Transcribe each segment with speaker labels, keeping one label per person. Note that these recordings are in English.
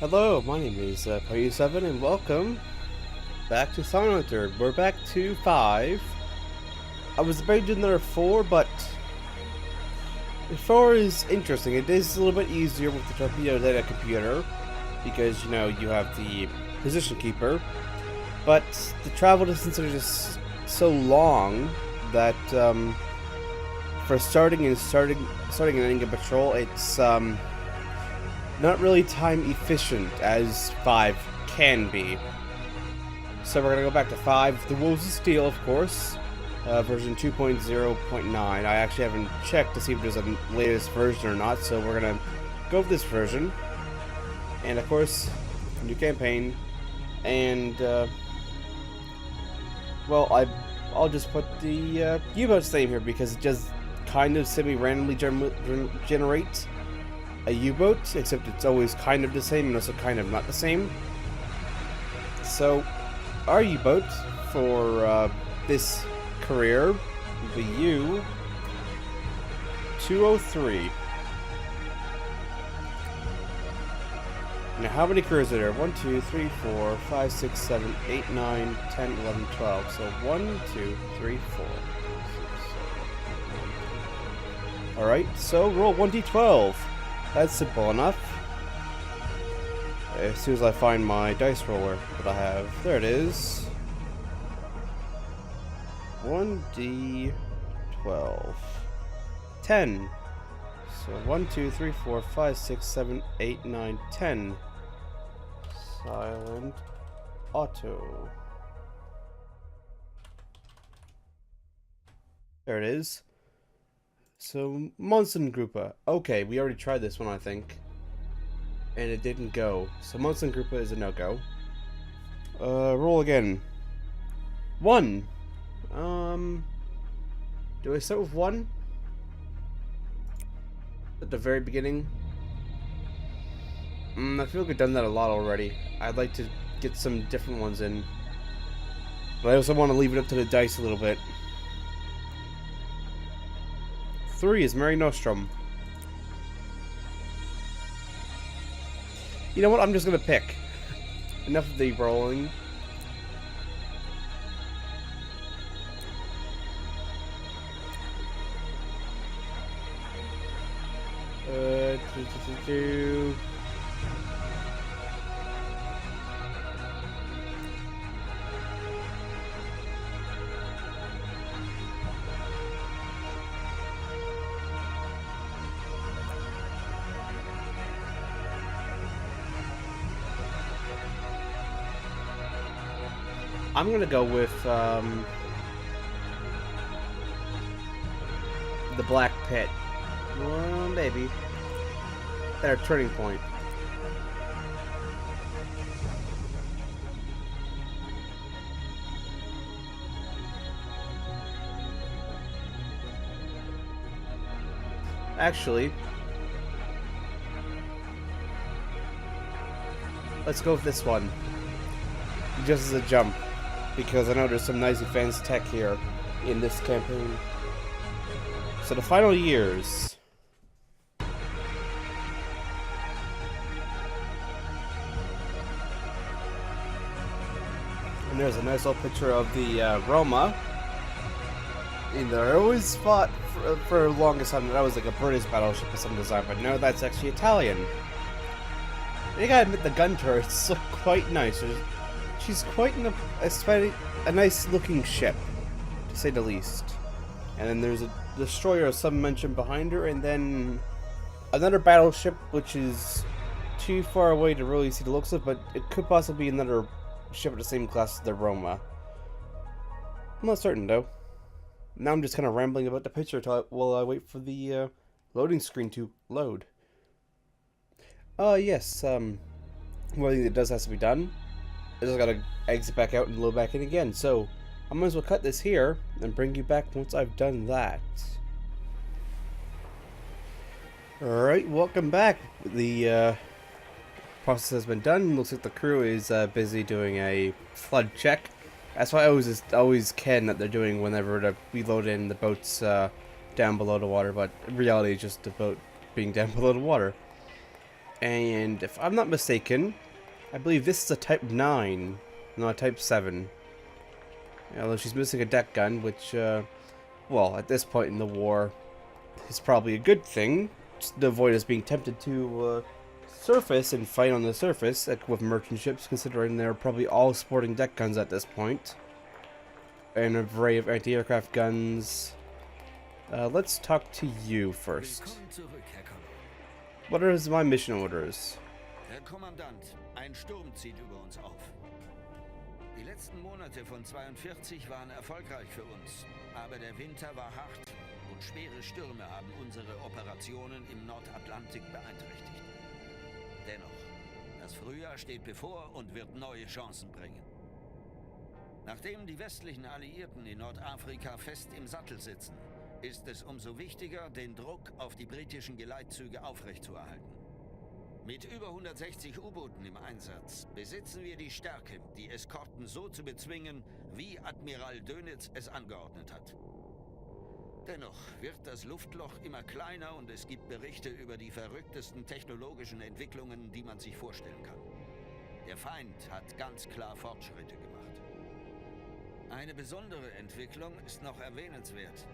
Speaker 1: Hello, my name is U7 and welcome back to Silent. We're back to 5. I was about to do another 4, but 4 is interesting. It is a little bit easier with the torpedo data computer because, you know, you have the position keeper, but the travel distances are just so long that for starting and ending a patrol, it's not really time efficient as 5 can be. So we're gonna go back to 5. The Woles of Steel, of course, version 2.0.9. I actually haven't checked to see if there's a latest version or not, so we're gonna go with this version. And of course, new campaign. And well, I'll just put the U-boat's name here because it just kind of semi-randomly generates a U-boat, except it's always kind of the same and also kind of not the same. So, our U-boat for this career, the U203. Now, how many crews are there? 1, 2, 3, 4, 5, 6, 7, 8, 9, 10, 11, 12. So, 1, 2, 3, 4. Alright, so roll 1d12. That's simple enough. As soon as I find my dice roller that I have. There it is. 1d12. 10. So 1, 2, 3, 4, 5, 6, 7, 8, 9, 10. Silent auto. There it is. So, Monstengruppe. Okay, we already tried this one, I think. And it didn't go. So, Monstengruppe is a no-go. Roll again. 1. Do I start with 1? At the very beginning? I feel like I've done that a lot already. I'd like to get some different ones in. But I also want to leave it up to the dice a little bit. 3 is Mary Nostrum. You know what? I'm just gonna pick. Enough of the rolling. Do. I'm gonna go with the Black Pit. Well, maybe. At our turning point. Actually, let's go with this one. Just as a jump. Because I know there's some nice advanced tech here in this campaign. So the final years. And there's a nice little picture of the Roma. And I always thought for the longest time that that was like a British battleship of some design, but no, that's actually Italian. And you gotta admit the gun turrets look quite nice. She's quite a nice looking ship, to say the least. And then there's a destroyer of some mention behind her, and then another battleship which is too far away to really see the looks of, but it could possibly be another ship of the same class as the Roma. I'm not certain though. Now I'm just kind of rambling about the picture while I wait for the loading screen to load. Yes, one thing that does have to be done. I just gotta exit back out and load back in again. So, I might as well cut this here and bring you back once I've done that. Alright, welcome back. The process has been done. Looks like the crew is busy doing a flood check. That's why I always can that they're doing whenever we load in the boats down below the water, but in reality it's just the boat being down below the water. And if I'm not mistaken, I believe this is a Type 9, not a Type 7. Although she's missing a deck gun, which, well, at this point in the war, is probably a good thing, just to avoid us being tempted to surface and fight on the surface like with merchant ships, considering they're probably all sporting deck guns at this point. And an array of anti-aircraft guns. Let's talk to you first. What are my mission orders?
Speaker 2: Herr Kommandant, ein Sturm zieht über uns auf. Die letzten Monate von 42 waren erfolgreich für uns, aber der Winter war hart und schwere Stürme haben unsere Operationen im Nordatlantik beeinträchtigt. Dennoch, das Frühjahr steht bevor und wird neue Chancen bringen. Nachdem die westlichen Alliierten in Nordafrika fest im Sattel sitzen, ist es umso wichtiger, den Druck auf die britischen Geleitzüge aufrechtzuerhalten. Mit über 160 U-Booten im Einsatz besitzen wir die Stärke, die Eskorten so zu bezwingen, wie Admiral Dönitz es angeordnet hat. Dennoch wird das Luftloch immer kleiner und es gibt Berichte über die verrücktesten technologischen Entwicklungen, die man sich vorstellen kann. Der Feind hat ganz klar Fortschritte gemacht. Eine besondere Entwicklung ist noch erwähnenswert.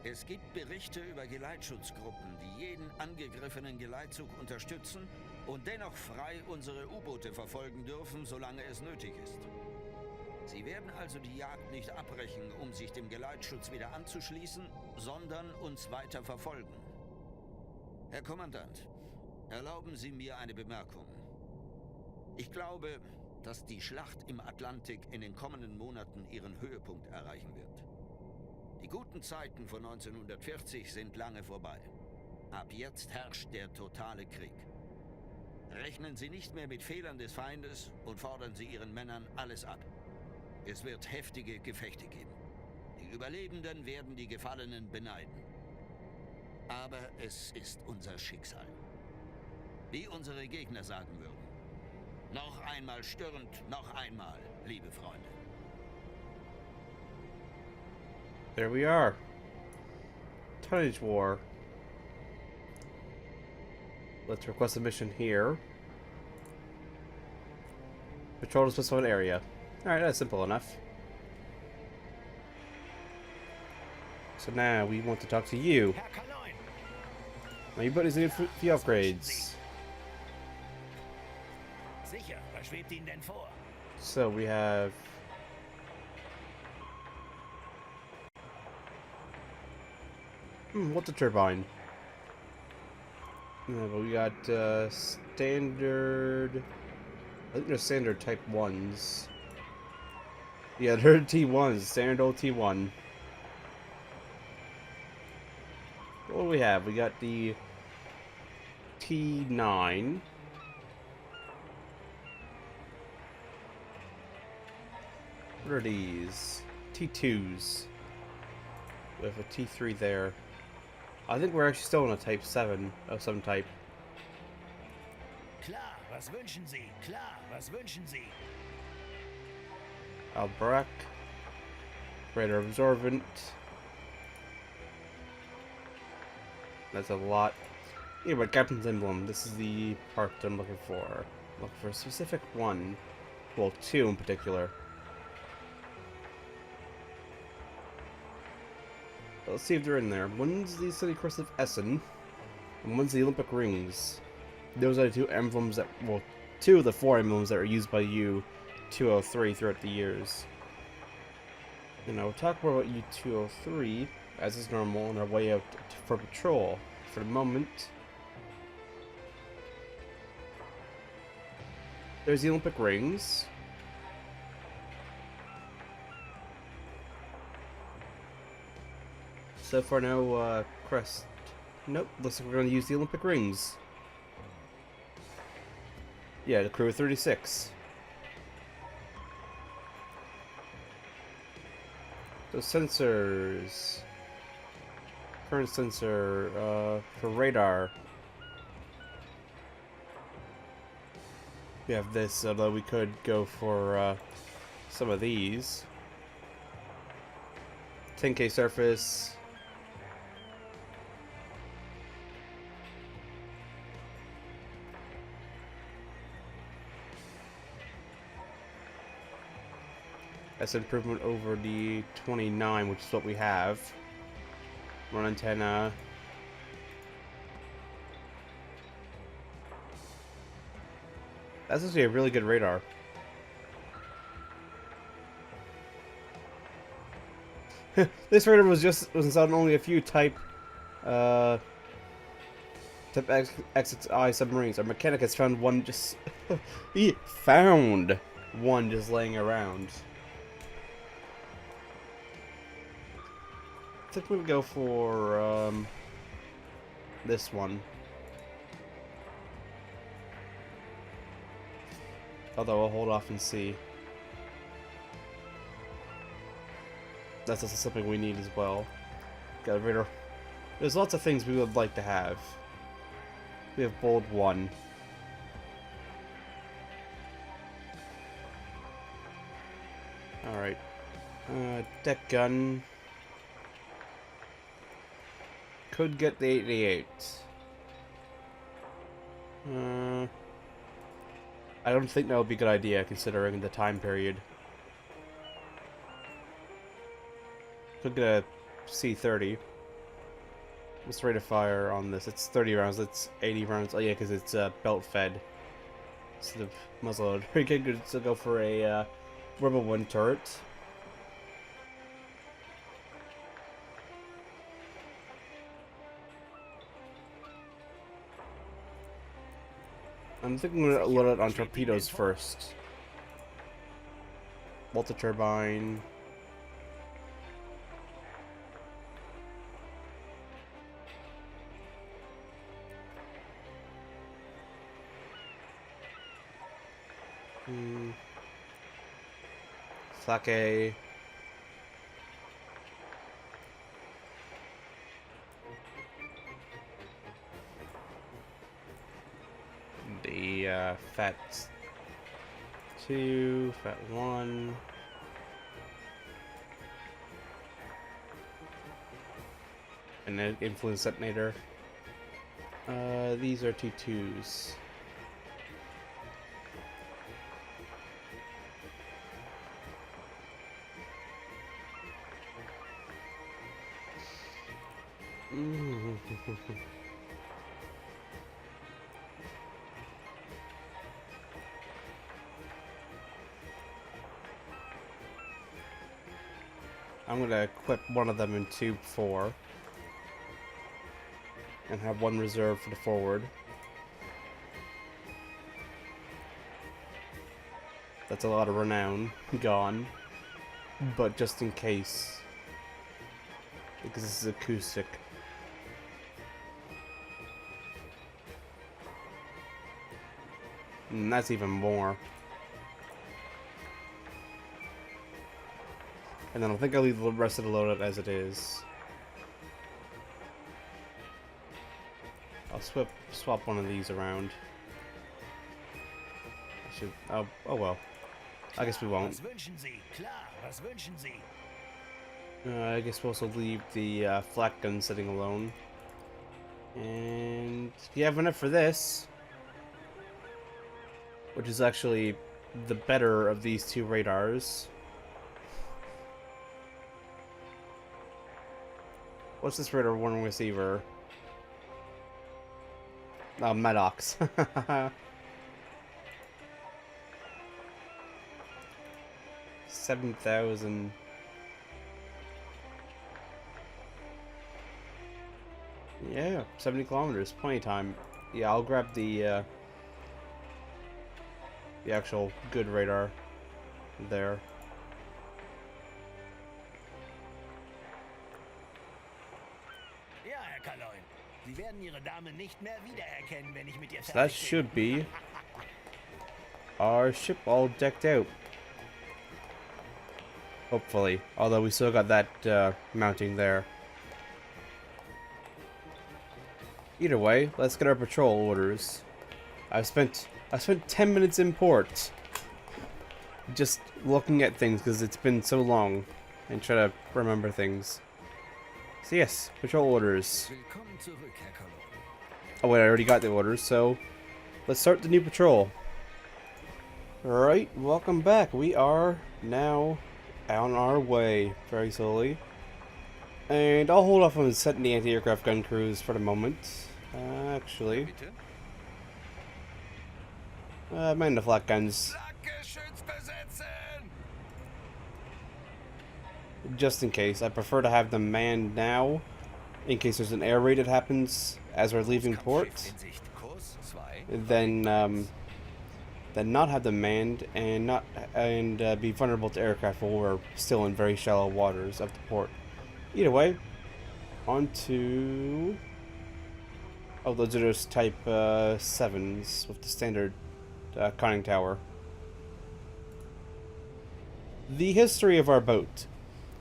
Speaker 2: Es gibt Berichte über Geleitschutzgruppen, die jeden angegriffenen Geleitzug unterstützen und dennoch frei unsere U-Boote verfolgen dürfen, solange es nötig ist. Sie werden also die Jagd nicht abbrechen, um sich dem Geleitschutz wieder anzuschließen, sondern uns weiter verfolgen. Herr Kommandant, erlauben Sie mir eine Bemerkung. Ich glaube, dass die Schlacht im Atlantik in den kommenden Monaten ihren Höhepunkt erreichen wird. Die guten Zeiten von 1940 sind lange vorbei. Ab jetzt herrscht der totale Krieg. Rechnen Sie nicht mehr mit Fehlern des Feindes und fordern Sie Ihren Männern alles ab. Es wird heftige Gefechte geben. Die Überlebenden werden die Gefallenen beneiden. Aber es ist unser Schicksal. Wie unsere Gegner sagen würden. Noch einmal stürmt, noch einmal, liebe Freunde.
Speaker 1: There we are. Tonnage War. Let's request a mission here. Patrol a specified area. Alright, that's simple enough. So now we want to talk to you. Now your buddies need the upgrades. So we have what's a turbine? But we got standard. I think they're standard type 1s. Yeah, they're T1s, standard old T1. What do we have? We got the T9. What are these? T2s. We have a T3 there. I think we're actually still in a Type 7 of some type.
Speaker 3: Klar, was wünschen Sie? Klar, was wünschen Sie?
Speaker 1: Albrecht. Radar absorbent. That's a lot. Yeah, but Captain's Emblem. This is the part I'm looking for. Looking for a specific one. Well, two in particular. Let's see if they're in there. One's the City Crest of Essen, and one's the Olympic Rings. Those are the two emblems that, well, two of the four emblems that are used by U203 throughout the years. And I'll talk more about U203, as is normal, on our way out for patrol. For the moment, there's the Olympic Rings. So far, no crest. Nope, looks like we're going to use the Olympic Rings. Yeah, the crew of 36. Those sensors. Current sensor for radar. We have this, although we could go for some of these. 10K surface. That's an improvement over the 29, which is what we have. One antenna. That's actually a really good radar. This radar was installed in only a few type XXI submarines. Our mechanic has found one just he found one just laying around. I think we'll go for this one. Although I'll hold off and see. That's also something we need as well. Got a radar. There's lots of things we would like to have. We have bold 1. Alright. Deck gun. Could get the 88. I don't think that would be a good idea considering the time period. Could get a C-30. What's the rate of fire on this? It's 30 rounds. It's 80 rounds. Oh yeah, because it's belt fed instead of muzzleloader. We could still go for a Rebel 1 turret. I'm thinking we're gonna load it on torpedoes first. Volta turbine. Sake. The Fat 2, Fat 1. And an influence detonator. These are T2s. I'm gonna equip one of them in Tube 4 and have one reserved for the forward. That's a lot of renown gone, but just in case, because this is acoustic. And that's even more. And then I think I'll leave the rest of the loadout as it is. I'll swap one of these around. I should. Oh well. I guess we won't. I guess we'll also leave the flak gun sitting alone. And you have enough for this, which is actually the better of these two radars. What's this radar warning receiver? Oh, Maddox. 7,000. Yeah, 70 kilometers, plenty of time. Yeah, I'll grab the actual good radar there. So that should be our ship all decked out. Hopefully, although we still got that mounting there. Either way, let's get our patrol orders. I spent 10 minutes in port just looking at things because it's been so long and try to remember things. So yes, patrol orders. Oh wait, I already got the orders, so let's start the new patrol. Alright, welcome back. We are now On our way, very slowly. And I'll hold off on setting the anti-aircraft gun crews for the moment. Actually,
Speaker 2: Bitte?
Speaker 1: man the flak guns,
Speaker 2: Flakgeschütz besetzen!
Speaker 1: just in case. I prefer to have them manned now, in case there's an air raid that happens as we're leaving port.
Speaker 2: Kampfschiff in Sicht. Kurs 2.
Speaker 1: Then not have them manned and be vulnerable to aircraft while we're still in very shallow waters of the port. Either way, on to... Oh, those are just Type 7s with the standard conning tower. The history of our boat.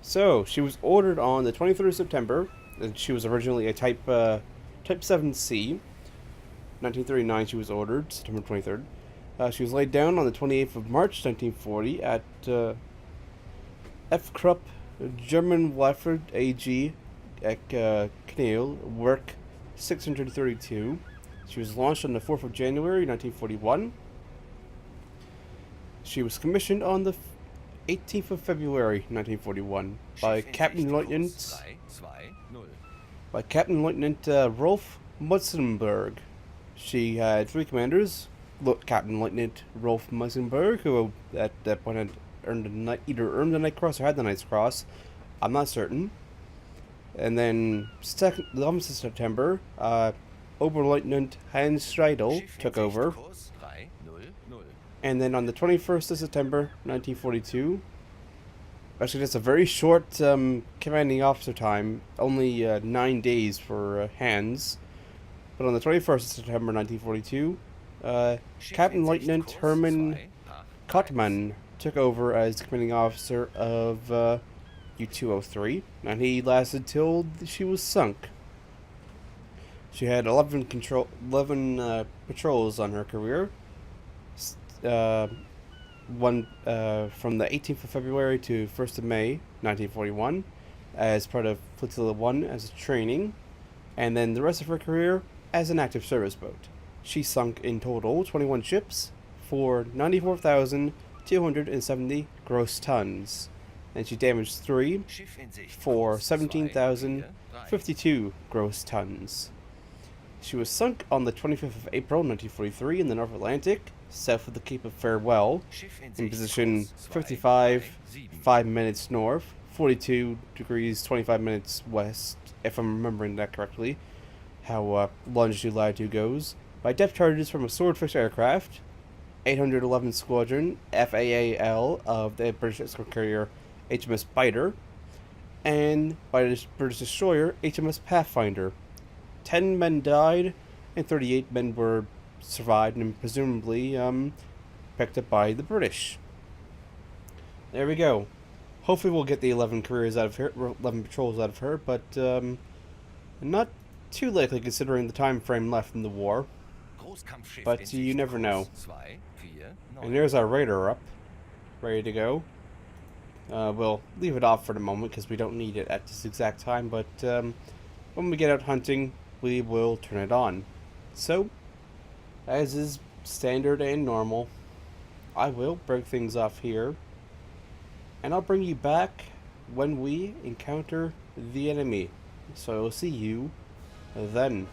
Speaker 1: So, she was ordered on the 23rd of September, and she was originally a Type 7C. 1939 she was ordered, September 23rd. She was laid down on the 28th of March 1940 at F. Krupp, German Wafford AG, at Kneel, Work 632. She was launched on the 4th of January 1941. She was commissioned on the 18th of February 1941 by Captain Lieutenant Rolf Mutzenberg. She had 3 commanders. Captain Lieutenant Rolf Mutzenberg, who at that point had either earned the Night Cross or had the Knight's Cross. I'm not certain. And then, 11th of September, Oberleutnant Hans Streidel took over. And then on the 21st of September, 1942, actually that's a very short commanding officer time, only 9 days for Hans. But on the 21st of September, 1942, Captain Lieutenant Hermann Kottmann took over as the commanding officer of U203, and he lasted till she was sunk. She had 11 patrols on her career. One from the 18th of February to 1st of May, 1941, as part of Flotilla 1 as a training, and then the rest of her career as an active service boat. She sunk in total 21 ships for 94,270 gross tons, and she damaged 3 for 17,052 gross tons. She was sunk on the 25th of April 1943 in the North Atlantic, south of the Cape of Farewell, in position 55, 5 minutes north, 42 degrees 25 minutes west, if I'm remembering that correctly, how longitude latitude goes, by depth charges from a Swordfish aircraft, 811 Squadron FAAL of the British escort carrier HMS Biter, and by the British destroyer HMS Pathfinder. 10 men died, and 38 men were survived and presumably picked up by the British. There we go. Hopefully we'll get the 11 careers out of her, 11 patrols out of her, but not too likely considering the time frame left in the war. But you never know. And there's our radar up, ready to go. We'll leave it off for the moment because we don't need it at this exact time, but when we get out hunting, we will turn it on. So, as is standard and normal, I will break things off here, and I'll bring you back when we encounter the enemy. So I'll see you then.